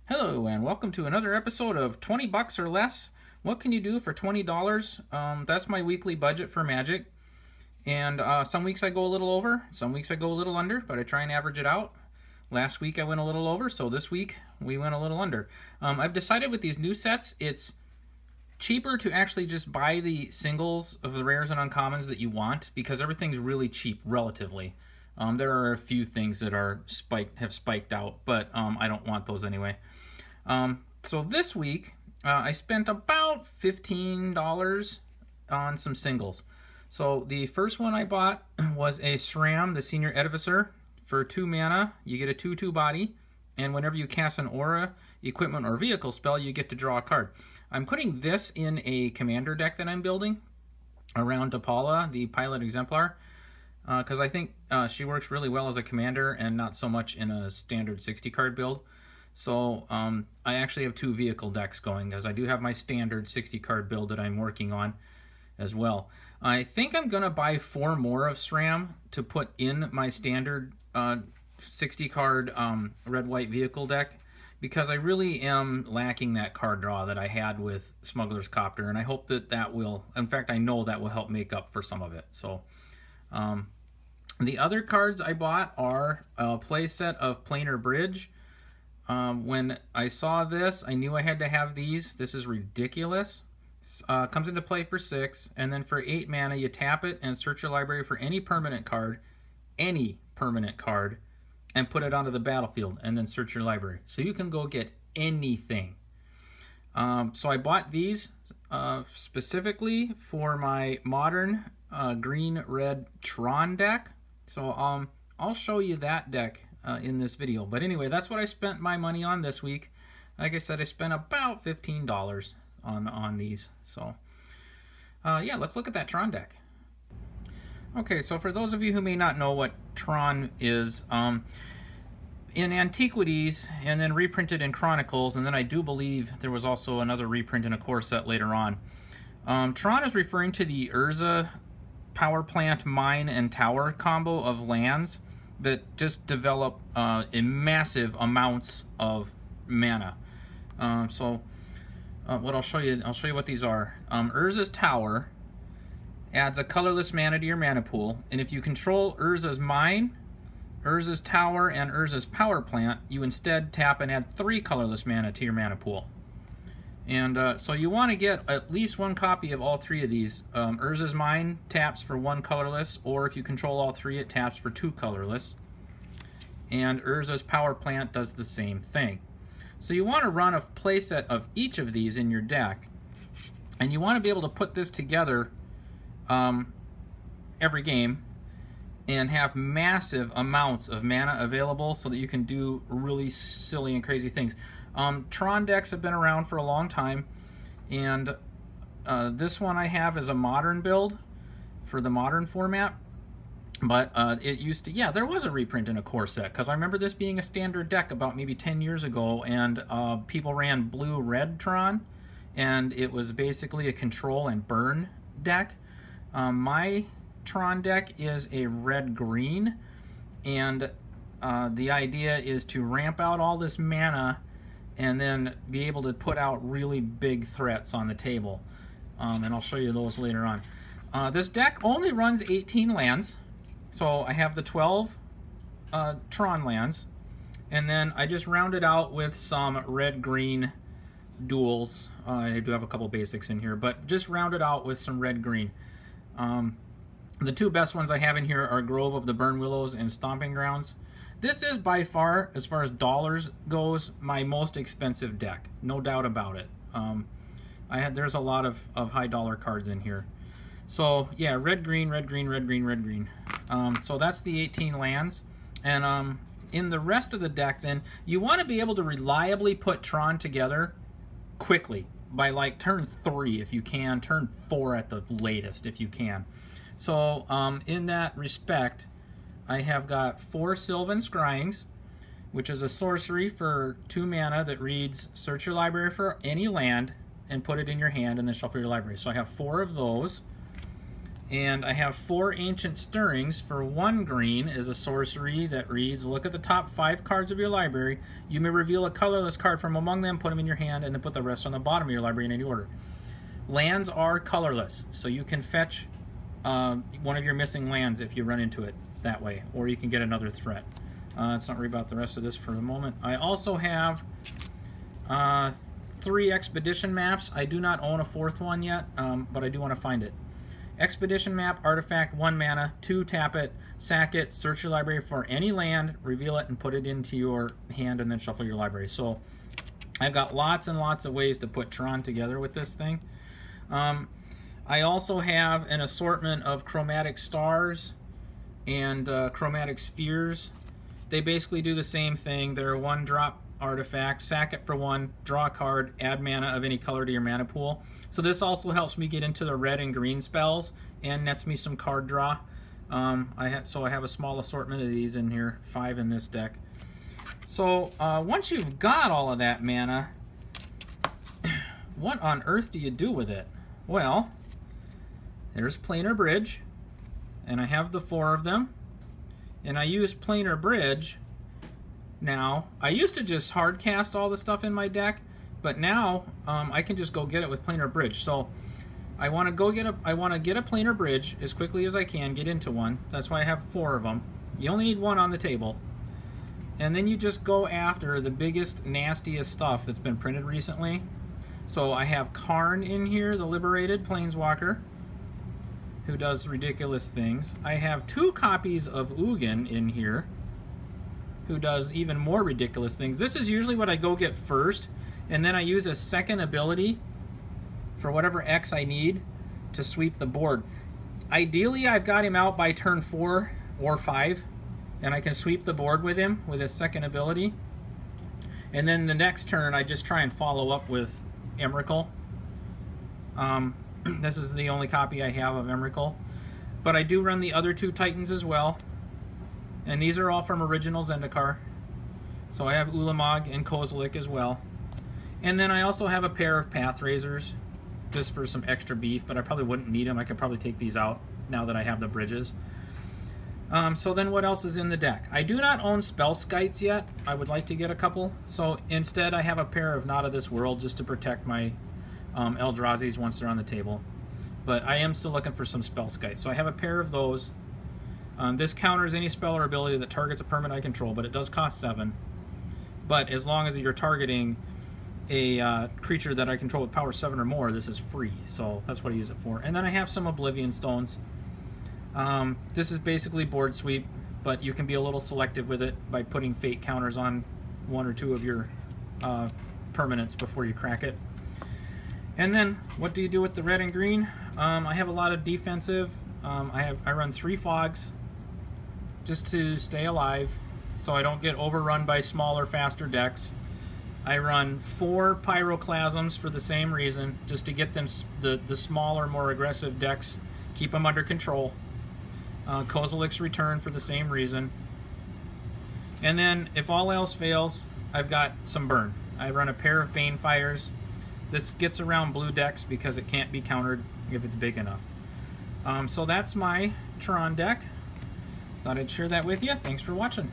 Hello and welcome to another episode of 20 bucks or less. What can you do for $20? That's my weekly budget for Magic. And some weeks I go a little over, some weeks I go a little under, but I try and average it out. Last week I went a little over, so this week we went a little under. I've decided with these new sets, it's cheaper to actually just buy the singles of the rares and uncommons that you want because everything's really cheap relatively. There are a few things that are have spiked out, but I don't want those anyway. So this week I spent about $15 on some singles. So the first one I bought was a SRAM, the Senior Edificer. For 2 mana, you get a 2/2 body, and whenever you cast an aura, equipment, or vehicle spell, you get to draw a card. I'm putting this in a commander deck that I'm building around Dapala, the Pilot Exemplar, because I think she works really well as a commander and not so much in a standard 60-card build. So I actually have 2 vehicle decks going, because I do have my standard 60-card build that I'm working on as well. I think I'm going to buy 4 more of SRAM to put in my standard 60-card red-white vehicle deck, because I really am lacking that card draw that I had with Smuggler's Copter, and I hope that that will, in fact I know that will help make up for some of it. So the other cards I bought are a play set of Planar Bridge. When I saw this, I knew I had to have these. This is ridiculous. Comes into play for 6, and then for 8 mana you tap it and search your library for any permanent card, and put it onto the battlefield, and then search your library. So you can go get anything. So I bought these specifically for my modern green-red Tron deck. So I'll show you that deck in this video. But anyway, that's what I spent my money on this week. Like I said, I spent about $15 on these. So yeah, let's look at that Tron deck. Okay, so for those of you who may not know what Tron is, in Antiquities and then reprinted in Chronicles, and then I do believe there was also another reprint in a core set later on. Tron is referring to the Urza power plant, mine, and tower combo of lands that just develop in massive amounts of mana. What I'll show you what these are. Urza's Tower adds a colorless mana to your mana pool, and if you control Urza's Mine, Urza's Tower, and Urza's Power Plant, you instead tap and add 3 colorless mana to your mana pool. And so you want to get at least 1 copy of all 3 of these. Urza's Mine taps for 1 colorless, or if you control all 3, it taps for 2 colorless. And Urza's Power Plant does the same thing. So you want to run a playset of each of these in your deck, and you want to be able to put this together every game and have massive amounts of mana available so that you can do really silly and crazy things. Tron decks have been around for a long time, and this one I have is a modern build for the modern format, but it used to, yeah, there was a reprint in a core set, because I remember this being a standard deck about maybe 10 years ago, and people ran blue-red Tron, and it was basically a control and burn deck. My Tron deck is a red-green, and the idea is to ramp out all this mana and then be able to put out really big threats on the table. And I'll show you those later on. This deck only runs 18 lands, so I have the 12 Tron lands, and then I just rounded out with some red-green duels. I do have a couple basics in here, but just rounded out with some red-green. The 2 best ones I have in here are Grove of the Burn Willows and Stomping Grounds. This is by far, as far as dollars goes, my most expensive deck, no doubt about it. There's a lot of high dollar cards in here. So yeah, red green, red green, red green, red green. So that's the 18 lands, and in the rest of the deck, then you want to be able to reliably put Tron together quickly by like turn 3 if you can, turn 4 at the latest if you can. So in that respect, I have got 4 Sylvan Scryings, which is a sorcery for 2 mana that reads search your library for any land and put it in your hand and then shuffle your library. So I have 4 of those. And I have 4 Ancient Stirrings for 1 green is a sorcery that reads, look at the top 5 cards of your library. You may reveal a colorless card from among them, put them in your hand, and then put the rest on the bottom of your library in any order. Lands are colorless, so you can fetch one of your missing lands if you run into it that way, or you can get another threat. Let's not worry about the rest of this for the moment. I also have 3 expedition maps. I do not own a 4th one yet, but I do want to find it. Expedition map, artifact, 1 mana, 2, tap it, sack it, search your library for any land, reveal it, and put it into your hand, and then shuffle your library. So I've got lots and lots of ways to put Tron together with this thing. I also have an assortment of chromatic stars and chromatic spheres. They basically do the same thing. They're a 1-drop artifact, sack it for 1, draw a card, add mana of any color to your mana pool. So this also helps me get into the red and green spells and nets me some card draw. So I have a small assortment of these in here, 5 in this deck. So once you've got all of that mana, what on earth do you do with it? Well, there's Planar Bridge, and I have the 4 of them, and I use Planar Bridge. Now, I used to just hard cast all the stuff in my deck, but now I can just go get it with Planar Bridge. So I want to get a Planar Bridge as quickly as I can, get into one. That's why I have 4 of them. You only need 1 on the table. And then you just go after the biggest, nastiest stuff that's been printed recently. So I have Karn in here, the Liberated Planeswalker, who does ridiculous things. I have 2 copies of Ugin in here, who does even more ridiculous things. This is usually what I go get first, and then I use a second ability for whatever X I need to sweep the board. Ideally, I've got him out by turn 4 or 5, and I can sweep the board with him with his second ability. And then the next turn, I just try and follow up with Emrakul. This is the only copy I have of Emrakul. But I do run the other 2 Titans as well. And these are all from original Zendikar. So I have Ulamog and Kozilek as well. And then I also have a pair of Pathrazers, just for some extra beef, but I probably wouldn't need them. I could probably take these out now that I have the bridges. So then what else is in the deck? I do not own Spell Skites yet. I would like to get a couple. So instead I have a pair of Not of This World just to protect my Eldrazis once they're on the table. But I am still looking for some Spell Skites. So I have a pair of those. This counters any spell or ability that targets a permanent I control, but it does cost 7. But as long as you're targeting a creature that I control with power 7 or more, this is free. So that's what I use it for. And then I have some Oblivion Stones. This is basically board sweep, but you can be a little selective with it by putting fate counters on 1 or 2 of your permanents before you crack it. And then what do you do with the red and green? I have a lot of defensive. I run 3 fogs just to stay alive so I don't get overrun by smaller, faster decks. I run 4 Pyroclasms for the same reason, just to get them the smaller, more aggressive decks, keep them under control. Kozilek's Return for the same reason. And then, if all else fails, I've got some burn. I run a pair of Banefires. This gets around blue decks because it can't be countered if it's big enough. So that's my Tron deck. Thought I'd share that with you. Thanks for watching.